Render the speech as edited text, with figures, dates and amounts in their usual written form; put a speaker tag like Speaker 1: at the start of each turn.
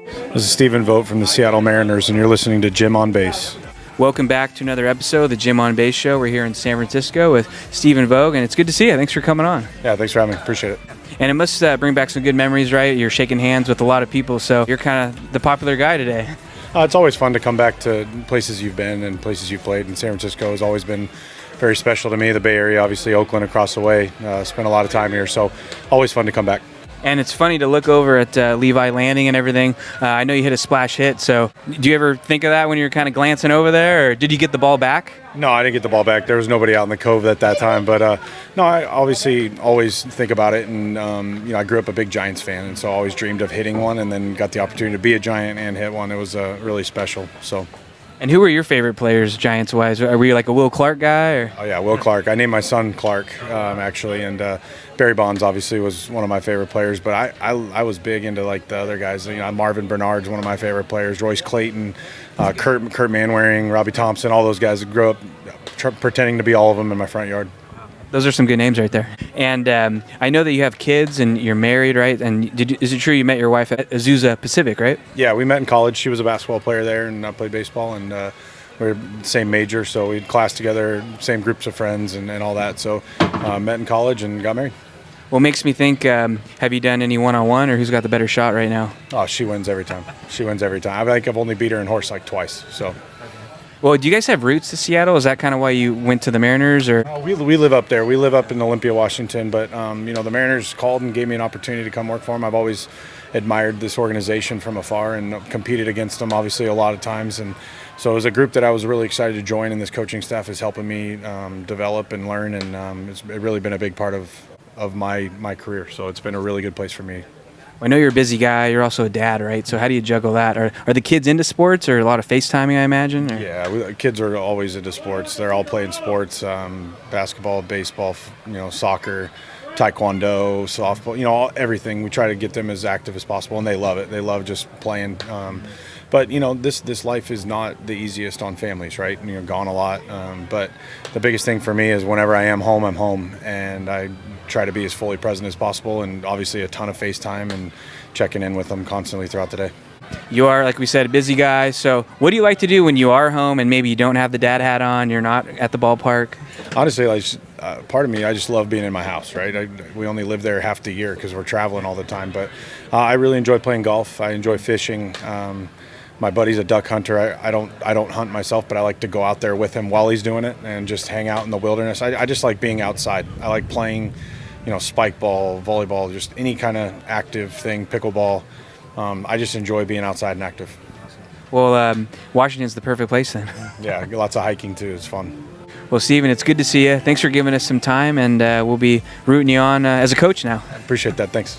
Speaker 1: This is Stephen Vogt from the Seattle Mariners, and you're listening to Jim on Base.
Speaker 2: Welcome back to another episode of the Jim on Base Show. We're here in San Francisco with Stephen Vogt, and it's good to see you. Thanks for coming on.
Speaker 1: Yeah, thanks for having me. Appreciate it.
Speaker 2: And it must bring back some good memories, right? You're shaking hands with a lot of people, so you're kind of the popular guy today.
Speaker 1: It's always fun to come back to places you've been and places you've played, and San Francisco has always been very special to me. The Bay Area, obviously Oakland across the way. Spent a lot of time here, so always fun to come back.
Speaker 2: And it's funny to look over at Levi Landing and everything. I know you hit a splash hit, so do you ever think of that when you're kind of glancing over there, or did you get the ball back?
Speaker 1: No, I didn't get the ball back. There was nobody out in the cove at that time, but no, I obviously always think about it, and I grew up a big Giants fan, and so I always dreamed of hitting one, and then got the opportunity to be a Giant and hit one. It was really special. So.
Speaker 2: And who were your favorite players, Giants-wise? Were you like a Will Clark guy? Or?
Speaker 1: Oh, yeah, Will Clark. I named my son Clark, actually, and Barry Bonds obviously was one of my favorite players, but I was big into like the other guys. Marvin Bernard's one of my favorite players, Royce Clayton, Kurt Manwaring, Robbie Thompson, all those guys that grew up pretending to be all of them in my front yard.
Speaker 2: Those are some good names right there. And I know that you have kids and you're married, right? And is it true you met your wife at Azusa Pacific, right?
Speaker 1: Yeah, we met in college. She was a basketball player there, and I played baseball, and we were the same major, so we had class together, same groups of friends and all that. So met in college and got married.
Speaker 2: Well, it makes me think, have you done any one-on-one, or who's got the better shot right now?
Speaker 1: Oh, she wins every time. She wins every time. I think I've only beat her in horse like twice, so.
Speaker 2: Well, do you guys have roots to Seattle? Is that kind of why you went to the Mariners? Or
Speaker 1: we live up there. We live up in Olympia, Washington. But the Mariners called and gave me an opportunity to come work for them. I've always admired this organization from afar and competed against them, obviously, a lot of times. And so it was a group that I was really excited to join, and this coaching staff is helping me develop and learn. And it's really been a big part of my career. So it's been a really good place for me.
Speaker 2: I know you're a busy guy. You're also a dad, right? So how do you juggle that? Are the kids into sports, or a lot of FaceTiming, I imagine? Or?
Speaker 1: Yeah, kids are always into sports. They're all playing sports, basketball, baseball, soccer, taekwondo, softball, everything. We try to get them as active as possible, and they love it. They love just playing. But this life is not the easiest on families, right? Gone a lot. But the biggest thing for me is whenever I am home, I'm home, and I try to be as fully present as possible, and obviously a ton of FaceTime and checking in with them constantly throughout the day.
Speaker 2: You are, like we said, a busy guy. So what do you like to do when you are home and maybe you don't have the dad hat on, you're not at the ballpark?
Speaker 1: Honestly, part of me, I just love being in my house, right? We only live there half the year because we're traveling all the time. But I really enjoy playing golf. I enjoy fishing. My buddy's a duck hunter. I don't hunt myself, but I like to go out there with him while he's doing it and just hang out in the wilderness. I just like being outside. I like playing spike ball, volleyball, just any kind of active thing, pickleball. I just enjoy being outside and active.
Speaker 2: Well, Washington's the perfect place then.
Speaker 1: Yeah, lots of hiking too. It's fun.
Speaker 2: Well, Stephen, it's good to see you. Thanks for giving us some time, and we'll be rooting you on as a coach now.
Speaker 1: Appreciate that. Thanks.